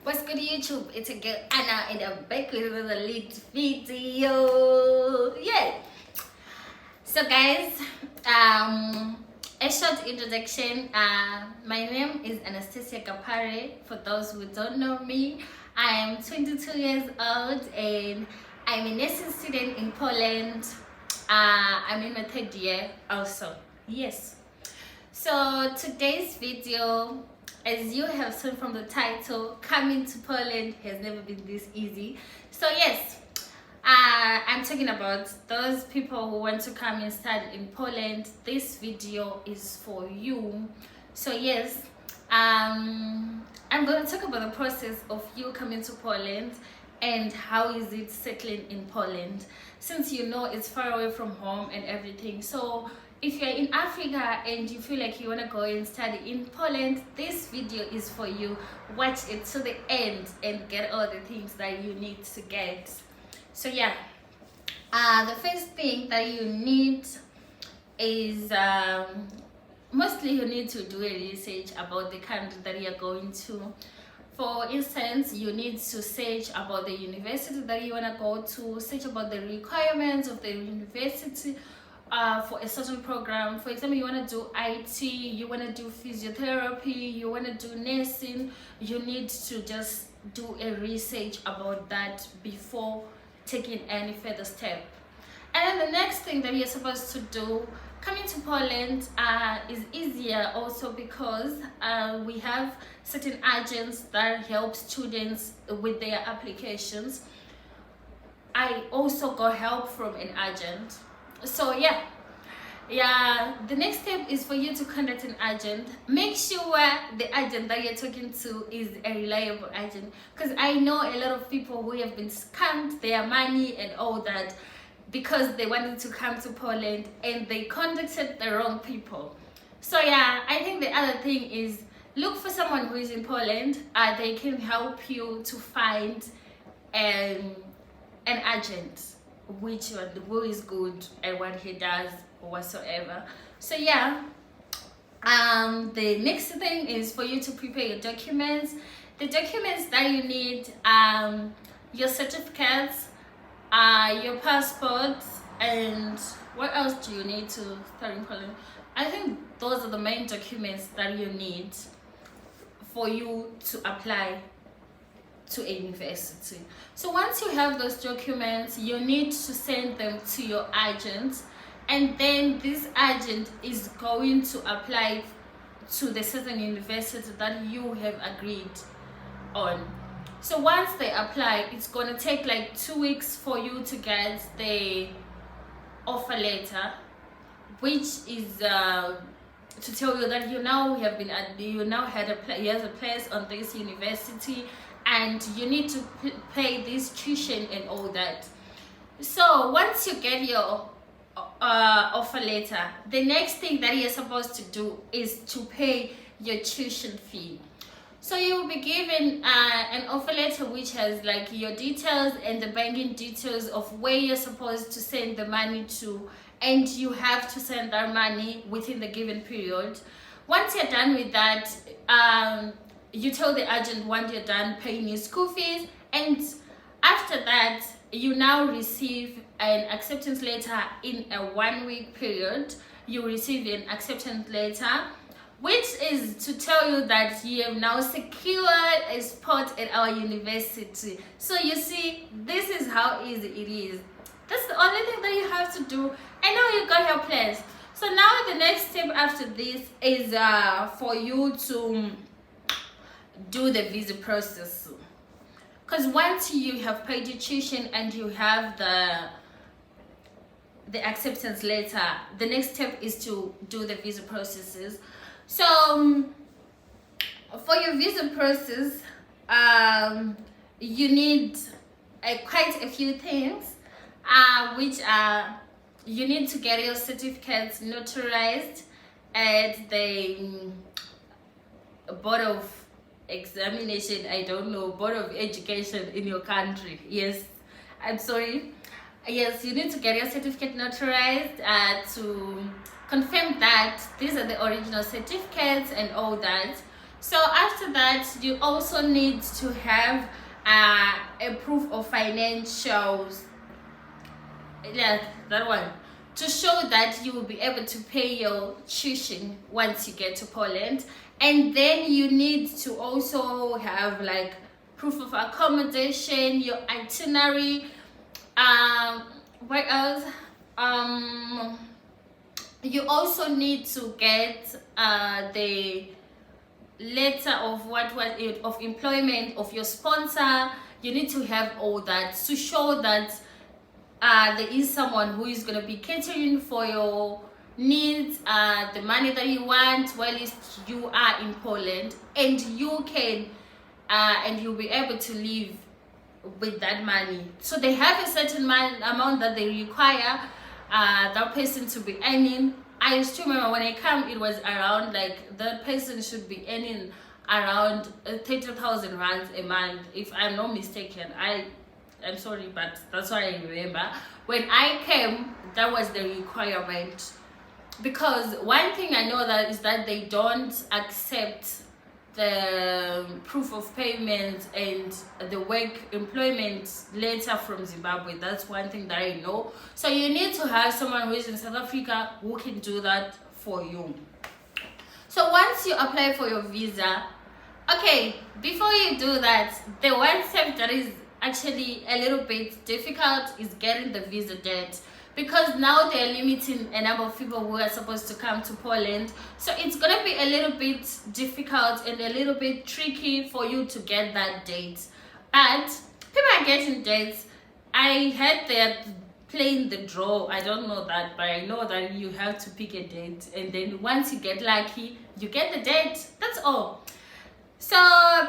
What's good YouTube? It's a girl Anna and I'm back with another lit video. Yay! So guys, a short introduction. My name is Anastasia Kapare. For those who don't know me, I am 22 years old and I'm a nursing student in Poland. I'm in my third year also. Yes. So today's video, as you have seen from the title, coming to Poland has never been this easy. So yes, I'm talking about those people who want to come and study in Poland. This video is for you. So yes, I'm going to talk about the process of you coming to Poland and how is it settling in Poland, since you know it's far away from home and everything. So if you're in Africa and you feel like you want to go and study in Poland, this video is for you. Watch it to the end and get all the things that you need to get. So yeah, the first thing that you need is mostly you need to do a research about the country that you're going to. For instance, you need to search about the university that you want to go to, search about the requirements of the university for a certain program. For example, you want to do IT, you want to do physiotherapy, you want to do nursing. You need to just do a research about that before taking any further step. And then the next thing that you're supposed to do, coming to Poland is easier also because we have certain agents that help students with their applications. I also got help from an agent. So yeah, the next step is for you to contact an agent. Make sure the agent that you're talking to is a reliable agent, because I know a lot of people who have been scammed their money and all that because they wanted to come to Poland and they contacted the wrong people. So yeah, I think the other thing is look for someone who is in Poland. They can help you to find an agent who is good at what he does or whatsoever. So yeah, the next thing is for you to prepare your documents. The documents that you need, your certificates, your passport, and what else do you need to start in Poland? I think those are the main documents that you need for you to apply to a university. So once you have those documents, you need to send them to your agent, and then this agent is going to apply to the certain university that you have agreed on. So once they apply, it's going to take like 2 weeks for you to get the offer letter, which is to tell you that you now have been he has a place on this university and you need to pay this tuition and all that. So once you get your offer letter, the next thing that you're supposed to do is to pay your tuition fee. So you will be given an offer letter which has like your details and the banking details of where you're supposed to send the money to, and you have to send that money within the given period. Once you're done with that, you tell the agent when you're done paying your school fees, and after that you now receive an acceptance letter. In a 1 week period, you receive an acceptance letter, which is to tell you that you have now secured a spot at our university. So you see, this is how easy it is. That's the only thing that you have to do, and now you got your place. So now the next step after this is for you to do the visa process, because once you have paid your tuition and you have the acceptance letter, the next step is to do the visa processes. So for your visa process, you need quite a few things, which are you need to get your certificates notarized at the board of examination, board of education in your country. Yes, I'm sorry. Yes, you need to get your certificate notarized to confirm that these are the original certificates and all that. So after that, you also need to have a proof of financials. Yeah, that one, to show that you will be able to pay your tuition once you get to Poland. And then you need to also have like proof of accommodation, your itinerary. What else? um you also need to get the letter of of employment of your sponsor. You need to have all that to show that there is someone who is going to be catering for your needs, the money that you want while you are in Poland, and you can and you'll be able to live with that money. So they have a certain amount that they require that person to be earning. I still remember when I come, it was around like that person should be earning around 30,000 rands a month, if I'm not mistaken. I'm sorry, but that's what I remember. When I came, that was the requirement. Because one thing I know that is that they don't accept the proof of payment and the work employment letter from Zimbabwe. That's one thing that I know. So you need to have someone who is in South Africa who can do that for you. So once you apply for your visa, okay, before you do that, the one step that is actually a little bit difficult is getting the visa date, because now they're limiting a number of people who are supposed to come to Poland. So it's gonna be a little bit difficult and a little bit tricky for you to get that date. But people are getting dates. I heard they're playing the draw. I don't know that, but I know that you have to pick a date, and then once you get lucky, you get the date. That's all. So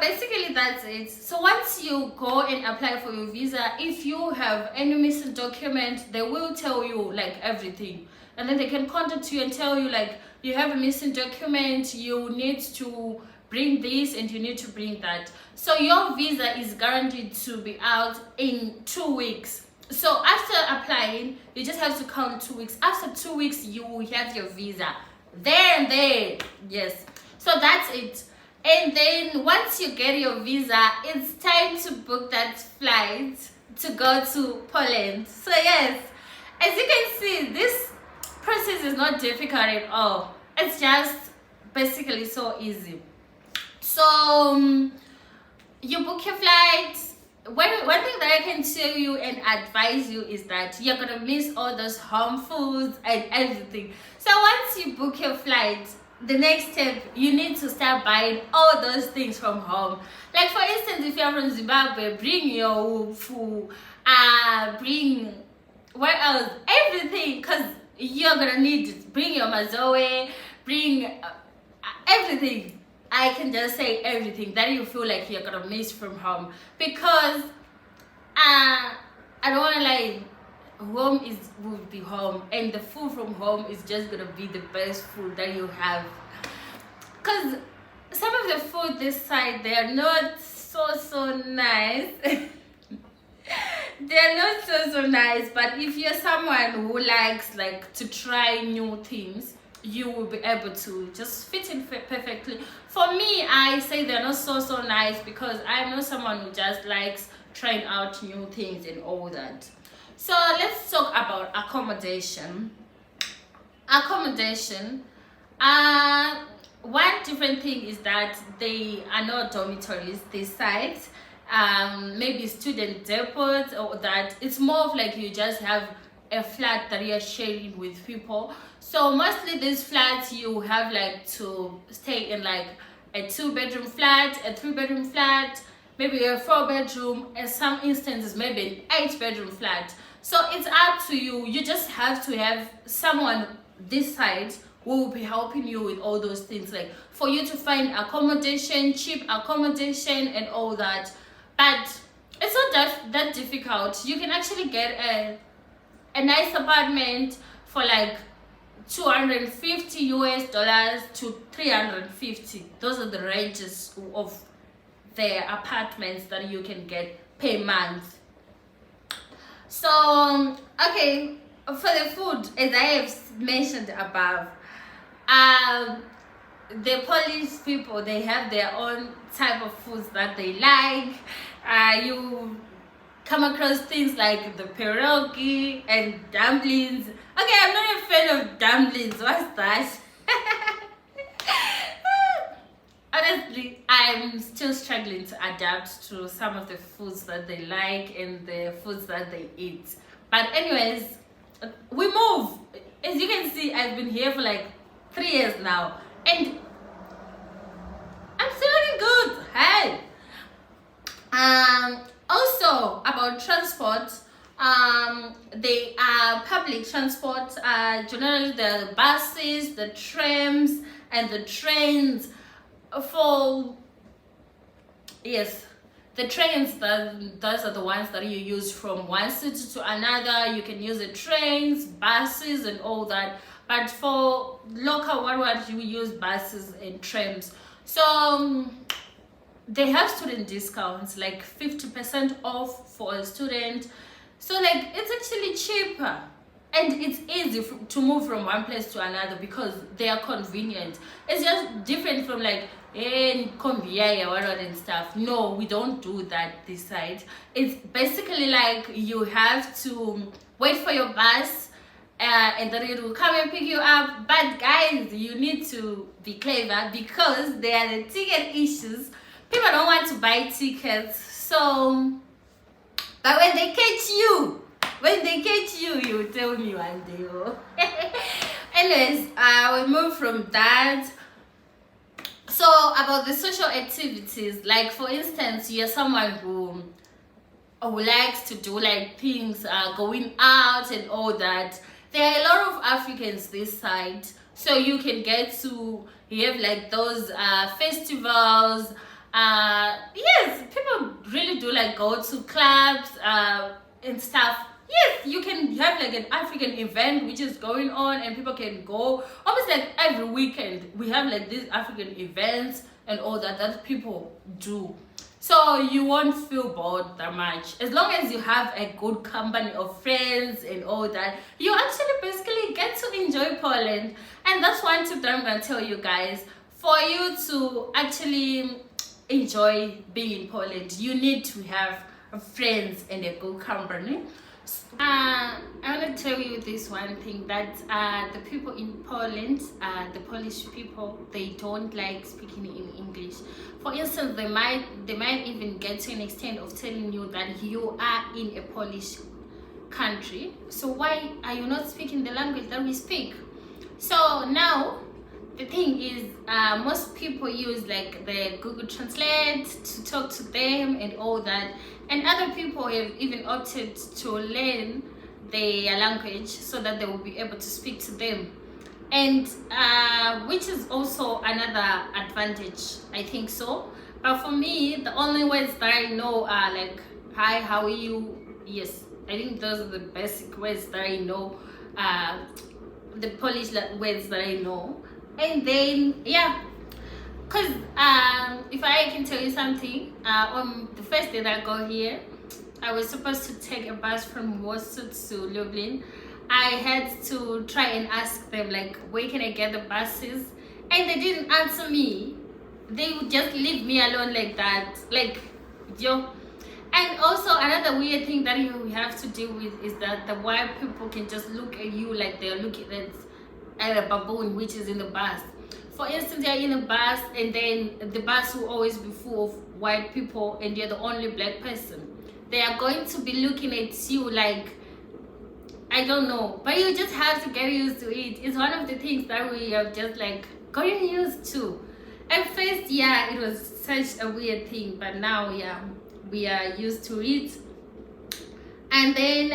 basically that's it. So once you go and apply for your visa, if you have any missing document, they will tell you like everything, and then they can contact you and tell you like, you have a missing document, you need to bring this and you need to bring that. So your visa is guaranteed to be out in 2 weeks. So after applying, you just have to count 2 weeks. After 2 weeks, you will have your visa there and there. Yes, so that's it. And then once you get your visa, it's time to book that flight to go to Poland. So yes, as you can see, this process is not difficult at all. It's just basically so easy. So you book your flight. One thing that I can tell you and advise you is that you're gonna miss all those home foods and everything. So once you book your flight, the next step, you need to start buying all those things from home. Like for instance, if you're from Zimbabwe, bring your food, bring what else, everything, because you're gonna need it. Bring your mazoe, bring everything. I can just say everything that you feel like you're gonna miss from home, because I don't wanna lie, home will be home, and the food from home is just gonna be the best food that you have. Because some of the food this side, they are not so nice. They're not so nice, but if you're someone who likes like to try new things, you will be able to just fit in perfectly. For me, I say they're not so nice because I'm not someone who just likes trying out new things and all that. So let's talk about accommodation. One different thing is that they are not dormitories this side. Maybe student depots, or that it's more of like you just have a flat that you're sharing with people. So mostly these flats, you have like to stay in like a 2-bedroom flat, a 3-bedroom flat, maybe a 4-bedroom, and some instances maybe an 8-bedroom flat. So it's up to you. You just have to have someone this side who will be helping you with all those things, like for you to find accommodation, cheap accommodation and all that. But it's not that difficult. You can actually get a nice apartment for like $250 to 350. Those are the ranges of the apartments that you can get per month. So okay, for the food, as I have mentioned above, the Polish people, they have their own type of foods that they like. You come across things like the pierogi and dumplings. Okay, I'm not a fan of dumplings. What's that? Honestly, I'm still struggling to adapt to some of the foods that they like and the foods that they eat. But anyways, we move. As you can see, I've been here for like 3 years now, and I'm still looking good. Hey. Also about transport, they are public transport. Generally, the buses, the trams, and the trains. For yes, the trains, those are the ones that you use from one city to another. You can use the trains, buses, and all that. But for local what you use buses and trams. So they have student discounts, like 50% off for a student. So like it's actually cheaper, and it's easy to move from one place to another because they are convenient. It's just different from like and stuff. No, we don't do that this side. It's basically like you have to wait for your bus, and then it will come and pick you up. But guys, you need to be clever because there are the ticket issues. People don't want to buy tickets, so but when they catch you, you tell me one day. Oh. Anyways, we move from that. So about the social activities, like for instance, you're someone who likes to do like things, going out and all that. There are a lot of Africans this side, so you can get to have like those festivals. Yes, people really do like go to clubs and stuff. Yes, you can have like an African event which is going on, and people can go almost like every weekend. We have like these African events and all that people do. So you won't feel bored that much. As long as you have a good company of friends and all that, you actually basically get to enjoy Poland. And that's one tip that I'm going to tell you guys. For you to actually enjoy being in Poland, you need to have friends and a good company. I want to tell you this one thing, that the people in Poland, the Polish people, they don't like speaking in English. For instance, they might even get to an extent of telling you that you are in a Polish country, so why are you not speaking the language that we speak? So now the thing is, most people use like the Google Translate to talk to them and all that, and other people have even opted to learn their language so that they will be able to speak to them, and which is also another advantage, I think so. But for me, the only words that I know are like hi, how are you. Yes, I think those are the basic words that I know, the Polish words that I know. And then yeah, because if I can tell you something, on the first day that I got here, I was supposed to take a bus from Warsaw to Lublin. I had to try and ask them like, where can I get the buses, and they didn't answer me. They would just leave me alone like that, like yo. And also another weird thing that we have to deal with is that the white people can just look at you like they're looking at a baboon which is in the bus. For instance, you're in a bus and then the bus will always be full of white people and you're the only black person. They are going to be looking at you like, I don't know, but you just have to get used to it. It's one of the things that we have just like gotten used to. At first, yeah, it was such a weird thing, but now, yeah, we are used to it. And then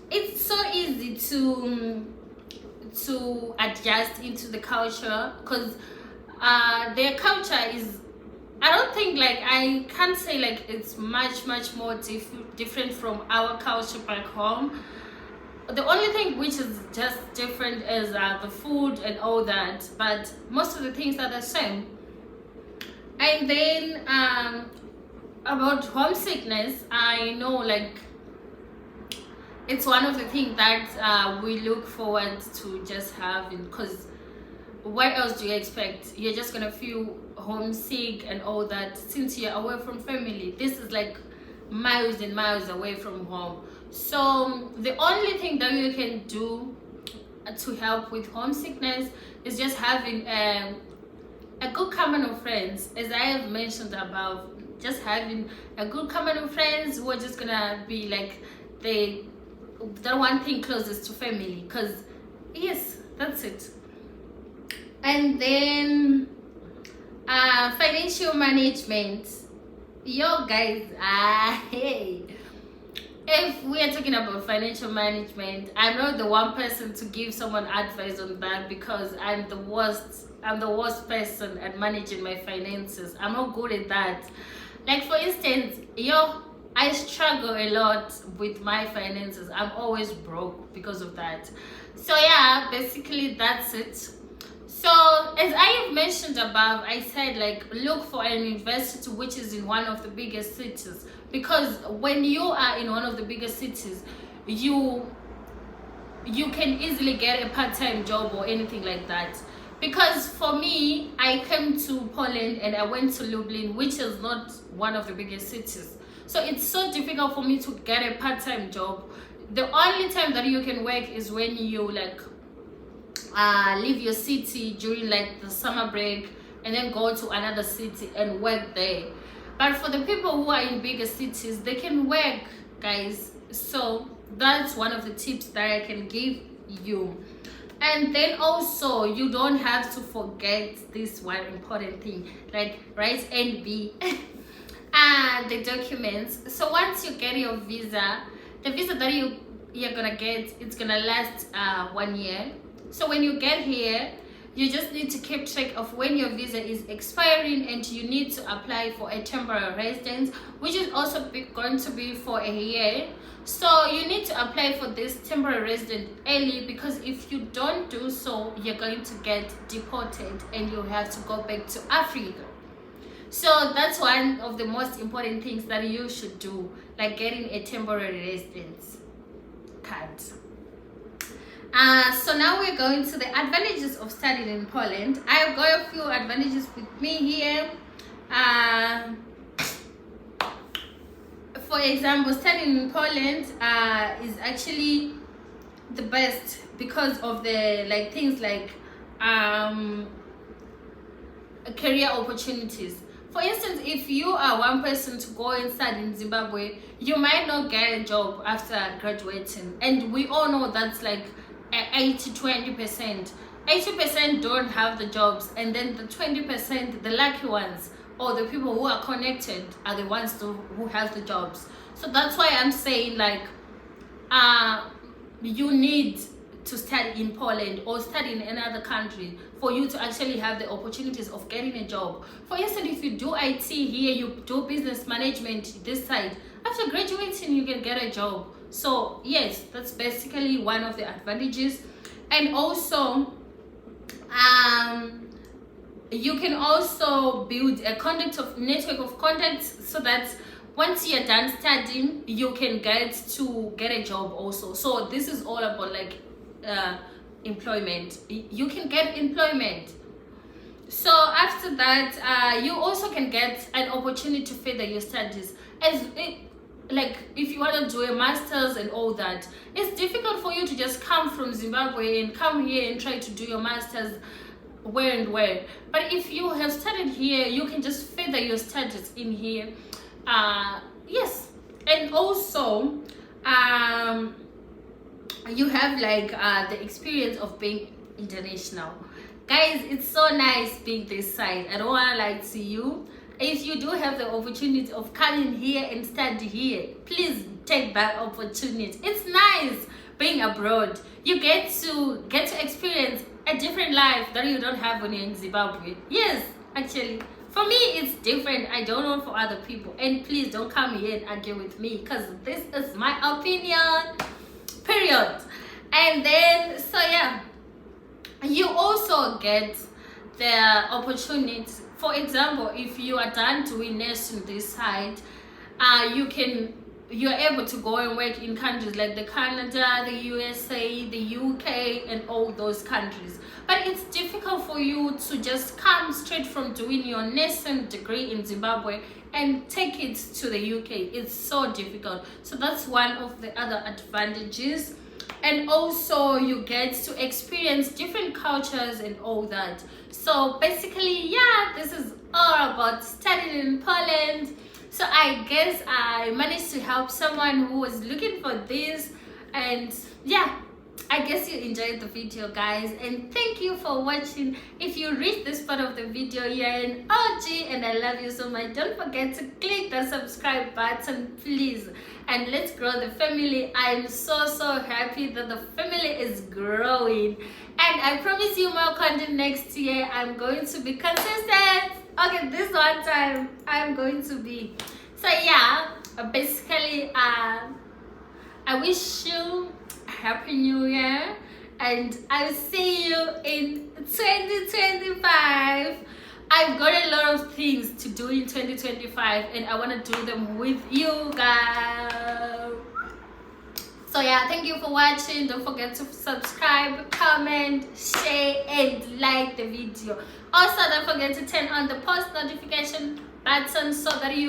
it's so easy to adjust into the culture, because their culture is, I don't think, like, I can't say like it's much more different from our culture back home. The only thing which is just different is the food and all that, but most of the things are the same. And then about homesickness, I know like it's one of the things that we look forward to just having, because what else do you expect? You're just gonna feel homesick and all that since you're away from family. This is like miles and miles away from home. So the only thing that you can do to help with homesickness is just having a good company of friends, as I have mentioned above. Just having a good company of friends who are just gonna be like the one thing closest to family, because yes, that's it. And then financial management. Yo guys, hey, if we are talking about financial management, I'm not the one person to give someone advice on that, because I'm the worst person at managing my finances. I'm not good at that. Like for instance, I struggle a lot with my finances. I'm always broke because of that. So yeah, basically that's it. So as I have mentioned above, I said like look for an university which is in one of the biggest cities, because when you are in one of the biggest cities, you can easily get a part-time job or anything like that. Because for me, I came to Poland and I went to Lublin, which is not one of the biggest cities. So it's so difficult for me to get a part-time job. The only time that you can work is when you like leave your city during like the summer break and then go to another city and work there. But for the people who are in bigger cities, they can work, guys. So that's one of the tips that I can give you. And then also you don't have to forget this one important thing, like write NB and the documents. So once you get your visa, the visa that you're gonna get, it's gonna last 1 year. So when you get here, you just need to keep track of when your visa is expiring, and you need to apply for a temporary residence, which is also going to be for a year. So you need to apply for this temporary residence early, because if you don't do so, you're going to get deported and you have to go back to Africa. So that's one of the most important things that you should do, like getting a temporary residence card. So now we're going to the advantages of studying in Poland. I've got a few advantages with me here. For example, studying in Poland is actually the best because of the like things like career opportunities. For instance, if you are one person to go and study in Zimbabwe, you might not get a job after graduating, and we all know that's like 80-20%. 80% don't have the jobs, and then the 20%, the lucky ones or the people who are connected, are the ones who have the jobs. So that's why I'm saying like you need to study in Poland or study in another country for you to actually have the opportunities of getting a job. For instance, if you do IT here, you do business management this side, after graduating you can get a job. So yes, that's basically one of the advantages. And also you can also build a network of contacts, so that once you're done studying, you can get a job also. So this is all about like employment. You can get employment. So after that, you also can get an opportunity to further your studies. Like if you want to do a master's and all that, it's difficult for you to just come from Zimbabwe and come here and try to do your master's where and where. But if you have studied here, you can just further your studies in here. Yes. And also you have like the experience of being international. Guys, it's so nice being this side. I don't want to lie to you. If you do have the opportunity of coming here and study here, please take that opportunity. It's nice being abroad. You get to experience a different life that you don't have when you're in Zimbabwe. Yes, actually, for me it's different. I don't know for other people. And please don't come here and argue with me, because this is my opinion, period. And then, so yeah, you also get the opportunity. For example, if you are done doing nursing this side, you can you're able to go and work in countries like the Canada, the USA, the UK, and all those countries. But it's difficult for you to just come straight from doing your nursing degree in Zimbabwe and take it to the UK. It's so difficult. So that's one of the other advantages. And also you get to experience different cultures and all that. So basically, yeah, this is all about studying in Poland. So I guess I managed to help someone who was looking for this. And yeah, I guess you enjoyed the video, guys, and thank you for watching. If you reached this part of the video, you're an OG and I love you so much. Don't forget to click the subscribe button, please, and let's grow the family. I'm so happy that the family is growing, and I promise you more content next year. I'm going to be consistent. Okay, this one time I'm going to be. So yeah, basically I wish you Happy New Year, and I'll see you in 2025. I've got a lot of things to do in 2025 and I want to do them with you guys. So yeah, thank you for watching. Don't forget to subscribe, comment, share, and like the video. Also, don't forget to turn on the post notification button so that you